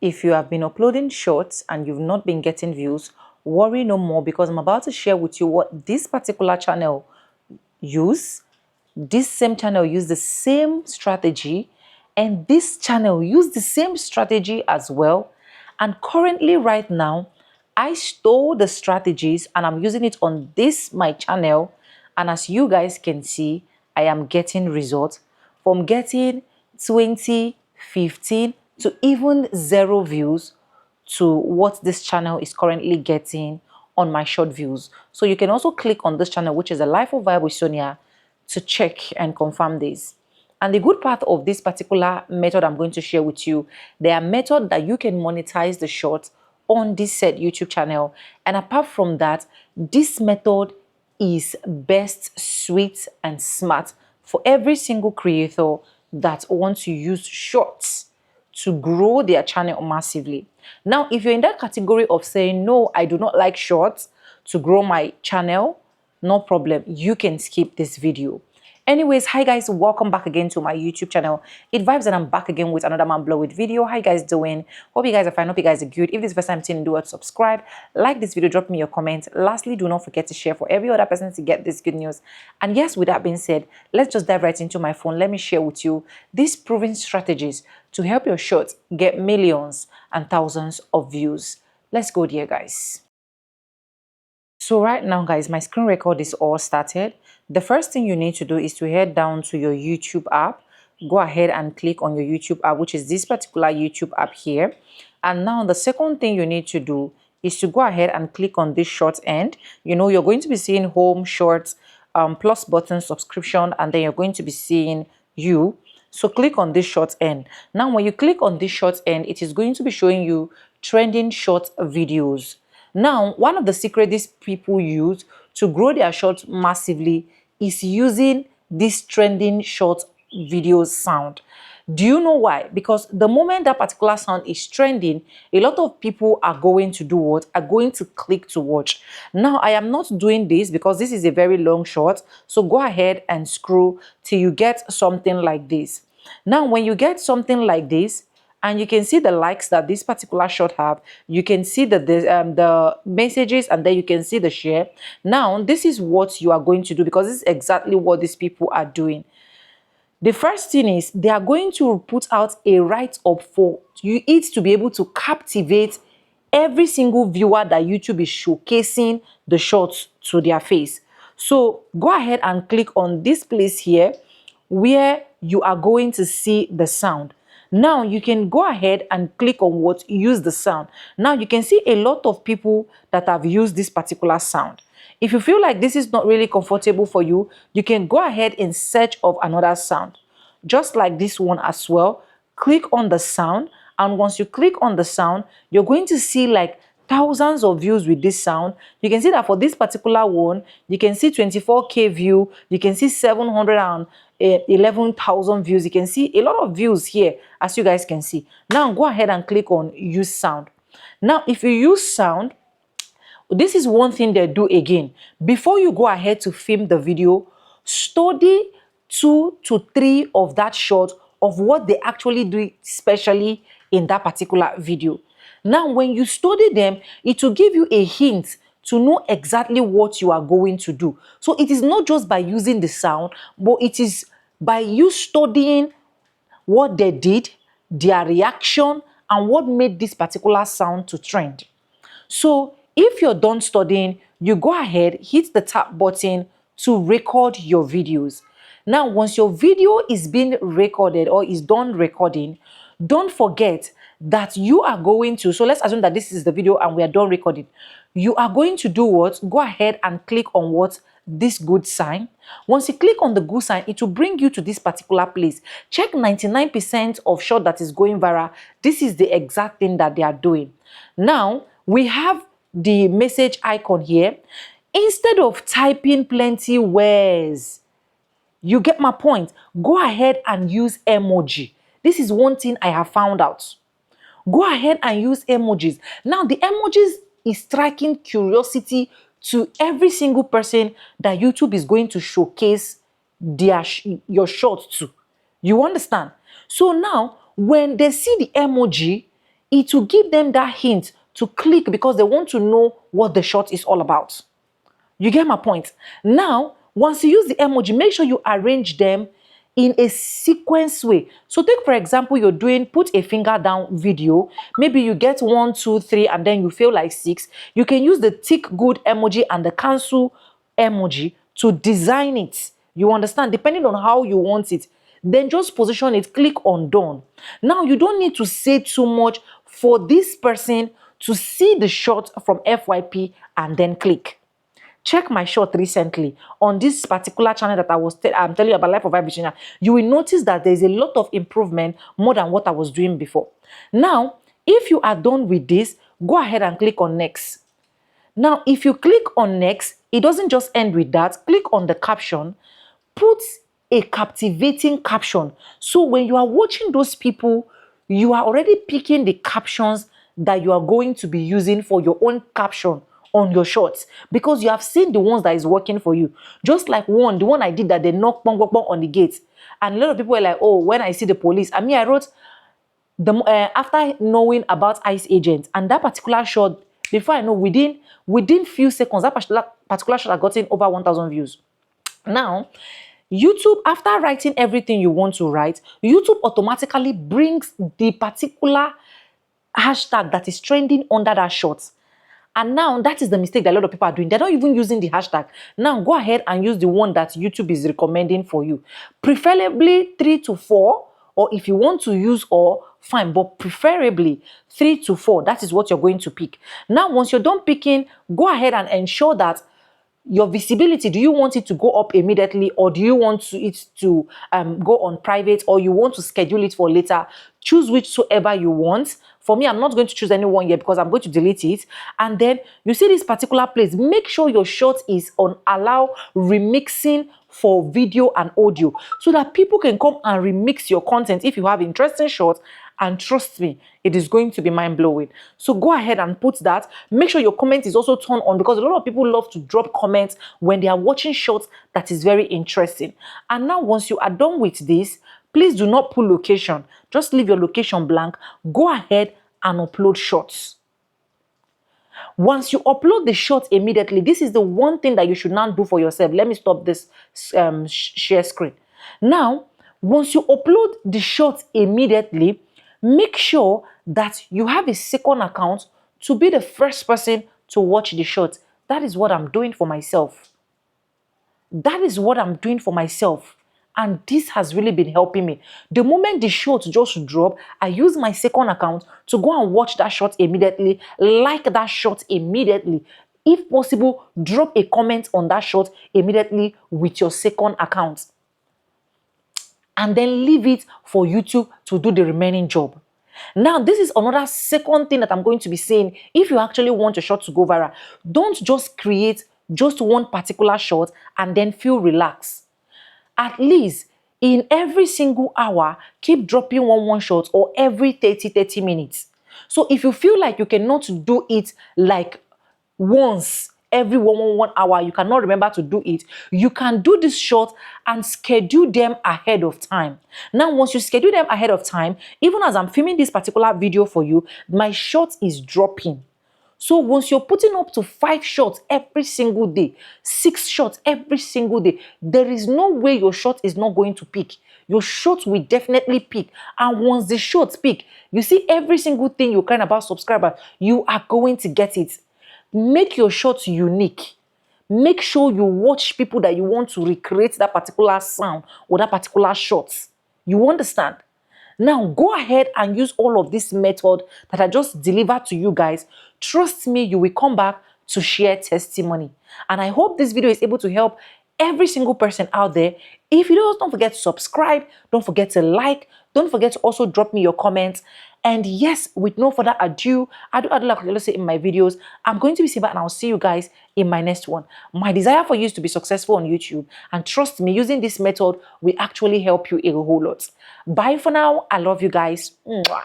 If you have been uploading shorts and you've not been getting views, worry no more, because I'm about to share with you what this particular channel use. This same channel use the same strategy, and this channel use the same strategy as well. And currently right now, I stole the strategies and I'm using it on this my channel. And as you guys can see, I am getting results from getting 20, 15 to even 0 views to what this channel is currently getting on my short views. So you can also click on this channel, which is a Life of Vibe with Sonia, to check and confirm this. And the good part of this particular method I'm going to share with you, there are methods that you can monetize the short on this said YouTube channel. And apart from that, this method is best, sweet, and smart for every single creator that wants to use shorts to grow their channel massively. Now, if you're in that category of saying, no, I do not like shorts to grow my channel, no problem, you can skip this video. Anyways, hi guys, welcome back again to my YouTube channel. It Vibes, and I'm back again with another man blow with video. How you guys doing? Hope you guys are fine. Hope you guys are good. If this is the first time tuning in, do subscribe, like this video, drop me your comment. Lastly, do not forget to share for every other person to get this good news. And yes, with that being said, let's just dive right into my phone. Let me share with you these proven strategies to help your shorts get millions and thousands of views. Let's go there, guys. So right now, guys, my screen record is all started. The first thing you need to do is to head down to your YouTube app. Go ahead and click on your YouTube app, which is this particular YouTube app here. And now the second thing you need to do is to go ahead and click on this short end. You know, you're going to be seeing home, shorts, plus button, subscription, and then you're going to be seeing you. So click on this short end. Now, when you click on this short end, it is going to be showing you trending short videos. Now, one of the secrets these people use to grow their shorts massively is using this trending short video sound. Do you know why? Because the moment that particular sound is trending, a lot of people are going to do what? Are going to click to watch. Now, I am not doing this because this is a very long short. So go ahead and scroll till you get something like this. Now, when you get something like this, and you can see the likes that this particular short have, you can see the messages, and then you can see the share. Now, this is what you are going to do, because this is exactly what these people are doing. The first thing is they are going to put out a write-up for you it to be able to captivate every single viewer that YouTube is showcasing the shorts to their face. So go ahead and click on this place here where you are going to see the sound. Now you can go ahead and click on what use the sound. Now you can see a lot of people that have used this particular sound. If you feel like this is not really comfortable for you, you can go ahead in search of another sound. Just like this one as well. Click on the sound, and once you click on the sound, you're going to see like thousands of views with this sound. You can see that for this particular one, you can see 24K view, you can see 711,000 views. You can see a lot of views here, as you guys can see. Now go ahead and click on use sound. Now, if you use sound, this is one thing they do again. Before you go ahead to film the video, study 2 to 3 of that short of what they actually do, especially in that particular video. Now, when you study them, it will give you a hint to know exactly what you are going to do. So it is not just by using the sound, but it is by you studying what they did, their reaction, and what made this particular sound to trend. So if you're done studying, you go ahead, hit the tap button to record your videos. Now, once your video is being recorded or is done recording, don't forget that you are going to, so let's assume that this is the video and we are done recording. You are going to do what? Go ahead and click on what? This good sign. Once you click on the good sign, it will bring you to this particular place. Check 99% of short that is going viral. This is the exact thing that they are doing. Now, we have the message icon here. Instead of typing plenty words, you get my point. Go ahead and use emoji. This is one thing I have found out. Go ahead and use emojis. Now, the emojis is striking curiosity to every single person that YouTube is going to showcase your short to. You understand? So now, when they see the emoji, it will give them that hint to click because they want to know what the short is all about. You get my point? Now, once you use the emoji, make sure you arrange them in a sequence way. So take, for example, you're doing put a finger down video. Maybe you get 1, 2, 3, and then you feel like 6. You can use the tick good emoji and the cancel emoji to design it. You understand? Depending on how you want it. Then just position it, click on done. Now, you don't need to say too much for this person to see the shot from FYP and then click. Check my short recently on this particular channel that I'm telling you about, Life of Virginia. You will notice that there's a lot of improvement more than what I was doing before. Now, if you are done with this, go ahead and click on next. Now, if you click on next, it doesn't just end with that. Click on the caption, put a captivating caption. So when you are watching those people, you are already picking the captions that you are going to be using for your own caption on your shorts, because you have seen the ones that is working for you. Just like the one I did that they knock bong, bong, bong on the gate, and a lot of people were like, oh, when I see the police. I mean, I wrote the after knowing about ICE agents, and that particular shot, before I know, within few seconds, that particular shot had gotten over 1,000 views. Now, YouTube, after writing everything you want to write, YouTube automatically brings the particular hashtag that is trending under that shot. And now that is the mistake that a lot of people are doing. They're not even using the hashtag. Now go ahead and use the one that YouTube is recommending for you. Preferably 3 to 4, or if you want to use all, fine, but preferably 3 to 4. That is what you're going to pick. Now, once you're done picking, go ahead and ensure that your visibility, do you want it to go up immediately, or do you want it to go on private, or you want to schedule it for later? Choose whichsoever you want. For me, I'm not going to choose any one yet because I'm going to delete it. And then you see this particular place, make sure your shot is on allow remixing for video and audio, so that people can come and remix your content if you have interesting shots. And trust me, it is going to be mind-blowing. So go ahead and put that. Make sure your comment is also turned on, because a lot of people love to drop comments when they are watching shots that is very interesting. And now, once you are done with this, please do not put location. Just leave your location blank. Go ahead and upload shots. Once you upload the shot immediately, this is the one thing that you should not do for yourself. Let me stop this share screen. Now, once you upload the shot immediately, make sure that you have a second account to be the first person to watch the shot. That is what I'm doing for myself. That is what I'm doing for myself. And this has really been helping me. The moment the shot just drop, I use my second account to go and watch that shot immediately, like that shot immediately. If possible, drop a comment on that shot immediately with your second account. And then leave it for YouTube to do the remaining job. Now, this is another second thing that I'm going to be saying. If you actually want your shot to go viral, don't just create just one particular shot and then feel relaxed. At least in every single hour, keep dropping one shot, or every 30 minutes. So if you feel like you cannot do it like once every one hour, you cannot remember to do it, you can do this short and schedule them ahead of time. Now, once you schedule them ahead of time, even as I'm filming this particular video for you, my shot is dropping. So once you're putting up to 5 shots every single day, 6 shots every single day, there is no way your shot is not going to peak. Your shot will definitely peak. And once the shots peak, you see every single thing you're kind about subscribers, you are going to get it. Make your shots unique. Make sure you watch people that you want to recreate that particular sound or that particular shot. You understand? Now, go ahead and use all of this method that I just delivered to you guys. Trust me, you will come back to share testimony. And I hope this video is able to help every single person out there. If you don't forget to subscribe, don't forget to like, don't forget to also drop me your comments. And yes, with no further ado, like I say in my videos, I'm going to be Simba, and I'll see you guys in my next one. My desire for you is to be successful on YouTube. And trust me, using this method will actually help you a whole lot. Bye for now. I love you guys. Mwah.